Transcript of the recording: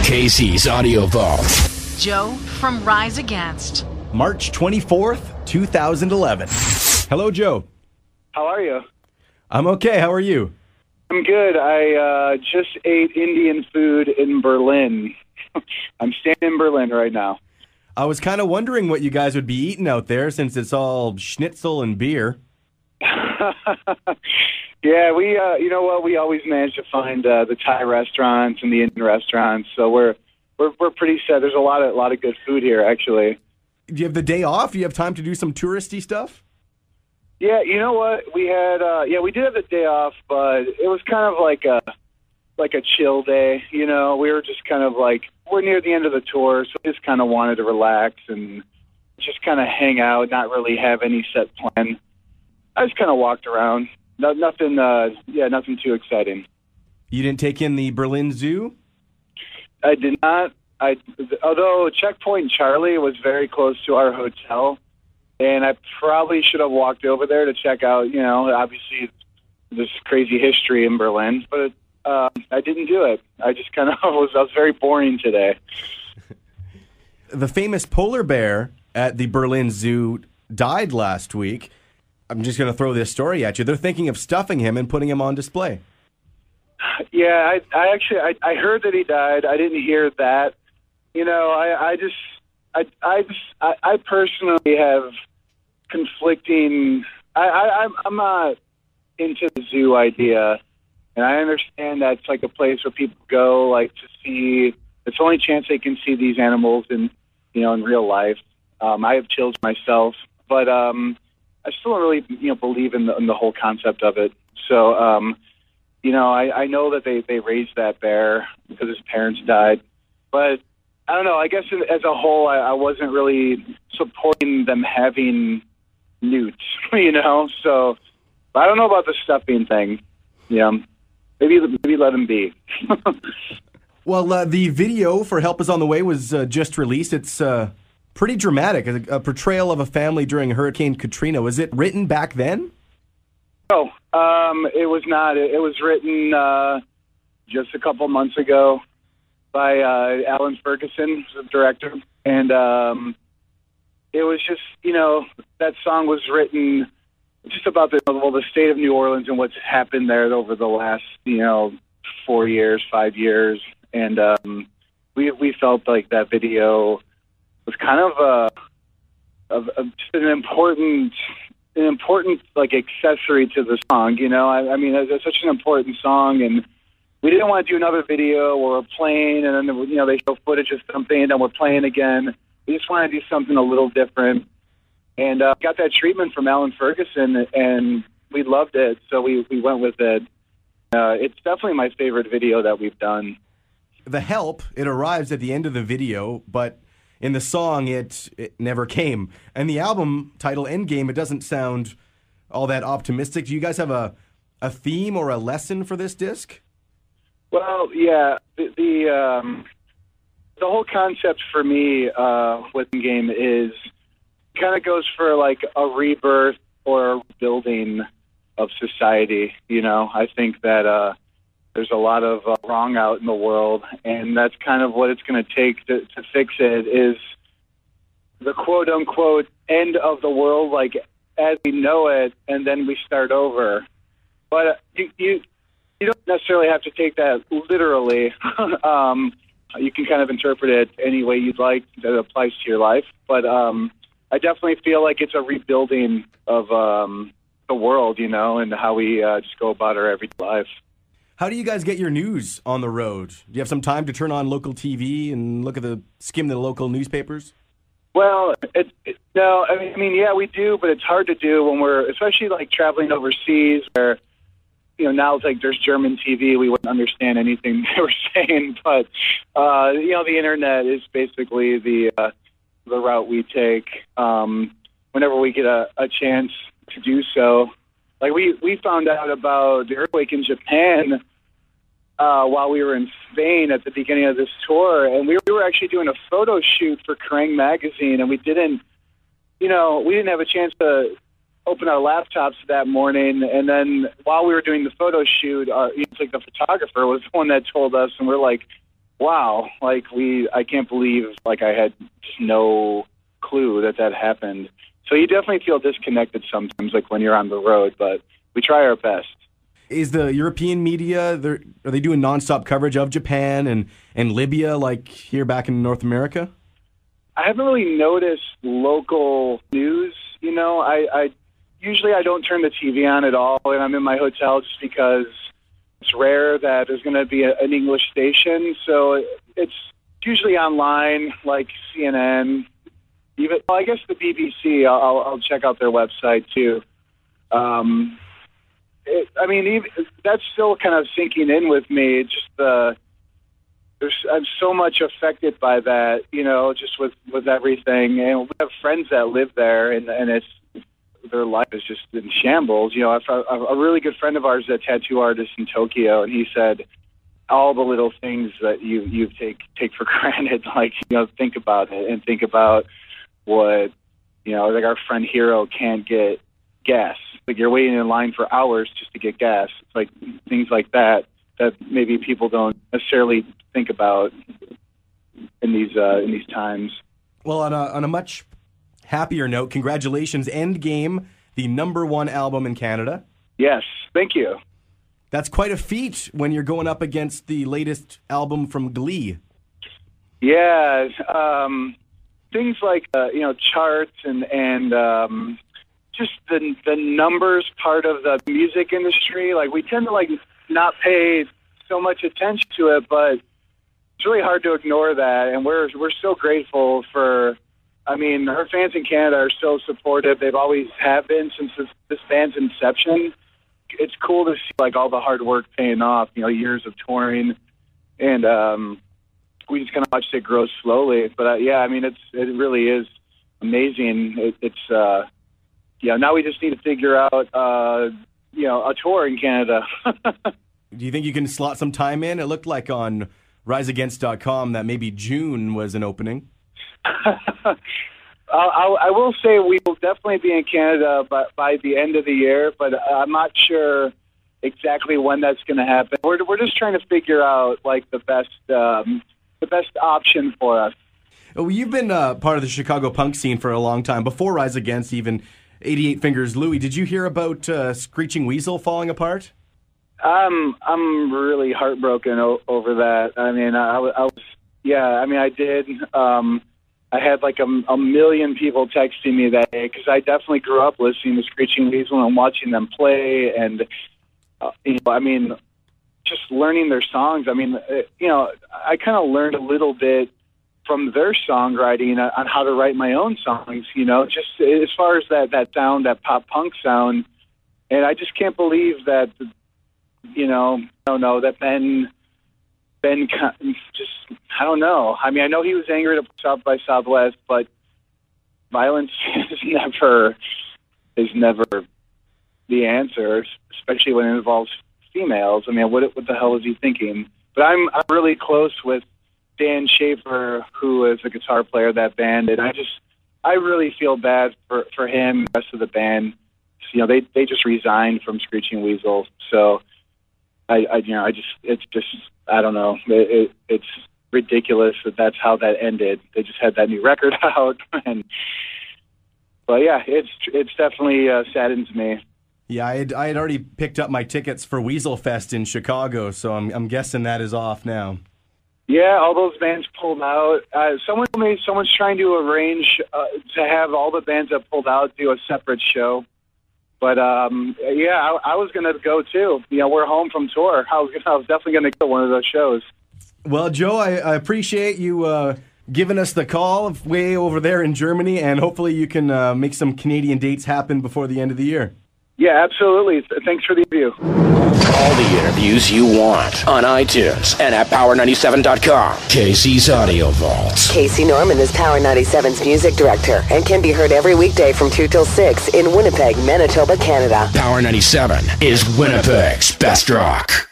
KC's Audio Vault. Joe from Rise Against. March 24th, 2011. Hello, Joe. How are you? I'm okay. How are you? I'm good. I just ate Indian food in Berlin. I'm staying in Berlin right now. I was kind of wondering what you guys would be eating out there since it's all schnitzel and beer. Yeah, we you know what? We always manage to find the Thai restaurants and the Indian restaurants, so we're pretty set. There's a lot of good food here, actually. Do you have the day off? Do you have time to do some touristy stuff? Yeah, you know what? We had we did have the day off, but it was kind of like a chill day. You know, we were just kind of like, we're near the end of the tour, so we just kind of wanted to relax and just kind of hang out, not really have any set plan. I just kind of walked around. Nothing too exciting. You didn't take in the Berlin Zoo? I did not. Although Checkpoint Charlie was very close to our hotel, and I probably should have walked over there to check out, you know, obviously this crazy history in Berlin, but I didn't do it. I just kind of I was very boring today. The famous polar bear at the Berlin Zoo died last week. I'm just going to throw this story at you. They're thinking of stuffing him and putting him on display. Yeah, I actually heard that he died. I didn't hear that. You know, I personally have conflicting. I'm not into the zoo idea, and I understand that's like a place where people go like to see. It's the only chance they can see these animals in real life. I have children myself, but I still don't really believe in the whole concept of it. So I know that they raised that bear because his parents died, but I don't know. I guess as a whole, I wasn't really supporting them having newts, So I don't know about the stuffing thing. Yeah, maybe let him be. Well, the video for "Help Is on the Way" was just released. It's pretty dramatic, a portrayal of a family during Hurricane Katrina. Was it written back then? No, it was not. It was written just a couple months ago by Alan Ferguson, the director. And it was just, that song was written just about the state of New Orleans and what's happened there over the last, 5 years. And we felt like that video was kind of just an important like accessory to the song. I mean, it's such an important song, and we didn't want to do another video where we're playing and then they show footage of something and then we're playing again. We just wanted to do something a little different, and got that treatment from Alan Ferguson, and we loved it, so we went with it. It's definitely my favorite video that we've done. The help, it arrives at the end of the video, but in the song, it never came. And the album title, Endgame, it doesn't sound all that optimistic. Do you guys have a theme or a lesson for this disc? Well, yeah. The whole concept for me with Endgame is kind of goes for like a rebirth or a rebuilding of society. I think that there's a lot of wrong out in the world, and that's kind of what it's going to take to fix it, is the quote-unquote end of the world, like as we know it, and then we start over. But you don't necessarily have to take that literally. You can kind of interpret it any way you'd like that applies to your life. But I definitely feel like it's a rebuilding of the world, and how we just go about our everyday life. How do you guys get your news on the road? Do you have some time to turn on local TV and skim the local newspapers? Well, no, I mean, yeah, we do, but it's hard to do when we're, especially like traveling overseas, where now it's like there's German TV. We wouldn't understand anything they were saying, but the internet is basically the route we take whenever we get a chance to do so. Like we found out about the earthquake in Japan while we were in Spain at the beginning of this tour, and we were actually doing a photo shoot for Kerrang! Magazine, and we didn't have a chance to open our laptops that morning. And then while we were doing the photo shoot, it's like the photographer was the one that told us, and we're like, wow, like I can't believe like I had just no clue that happened. So you definitely feel disconnected sometimes, like when you're on the road, but we try our best. Is the European media, are they doing nonstop coverage of Japan and Libya like here back in North America? I haven't really noticed local news. You know, I usually I don't turn the TV on at all, and I'm in my hotel just because it's rare that there's going to be an English station. So it's usually online, like CNN. Even I guess the BBC. I'll check out their website too. That's still kind of sinking in with me. I'm so much affected by that, you know, just with everything. And we have friends that live there, and their life is just in shambles. You know, a really good friend of ours is a tattoo artist in Tokyo, and he said all the little things that you take for granted, like, you know, think about it and think about what, you know, like our friend Hiro can't get gas. Like you're waiting in line for hours just to get gas. It's like things like that maybe people don't necessarily think about in these times. Well, on a much happier note, congratulations, Endgame, the #1 album in Canada. Yes, thank you. That's quite a feat when you're going up against the latest album from Glee. Yeah, things like you know, charts and just the numbers part of the music industry. Like we tend to like not pay so much attention to it, but it's really hard to ignore that. And we're so grateful for. I mean, her fans in Canada are so supportive. They've always have been since this band's inception. It's cool to see like all the hard work paying off. You know, years of touring, and we just kind of watched it grow slowly. But yeah, I mean, it really is amazing. Now we just need to figure out, you know, a tour in Canada. Do you think you can slot some time in? It looked like on RiseAgainst.com that maybe June was an opening. I will say we will definitely be in Canada by the end of the year, but I'm not sure exactly when that's going to happen. We're just trying to figure out like the best option for us. Well, you've been part of the Chicago punk scene for a long time, before Rise Against, even 88 Fingers Louie. Did you hear about Screeching Weasel falling apart? I'm really heartbroken over that. I mean, I did. I had like a million people texting me that day because I definitely grew up listening to Screeching Weasel and watching them play, and you know, I mean, just learning their songs. I mean, you know, I kind of learned a little bit from their songwriting on how to write my own songs, you know, just as far as that sound, that pop punk sound. And I just can't believe that, you know, I don't know, that Ben just, I don't know. I mean, I know he was angry at South by Southwest, but violence is never the answer, especially when it involves females. I mean, what the hell is he thinking? But I'm really close with Dan Schaefer, who is the guitar player of that band, and I really feel bad for him and the rest of the band. You know, they just resigned from Screeching Weasel, so it's just I don't know. It's ridiculous that's how that ended. They just had that new record out, but yeah, it's definitely saddens me. Yeah, I had already picked up my tickets for Weasel Fest in Chicago, so I'm guessing that is off now. Yeah, all those bands pulled out. Someone told me someone's trying to arrange to have all the bands that pulled out do a separate show. But yeah, I was going to go too. You know, we're home from tour. I was definitely going to go to one of those shows. Well, Joe, I appreciate you giving us the call way over there in Germany, and hopefully you can make some Canadian dates happen before the end of the year. Yeah, absolutely. Thanks for the interview. All the interviews you want on iTunes and at Power97.com. Casey's Audio Vault. Casey Norman is Power 97's music director and can be heard every weekday from 2 till 6 in Winnipeg, Manitoba, Canada. Power 97 is Winnipeg's best rock.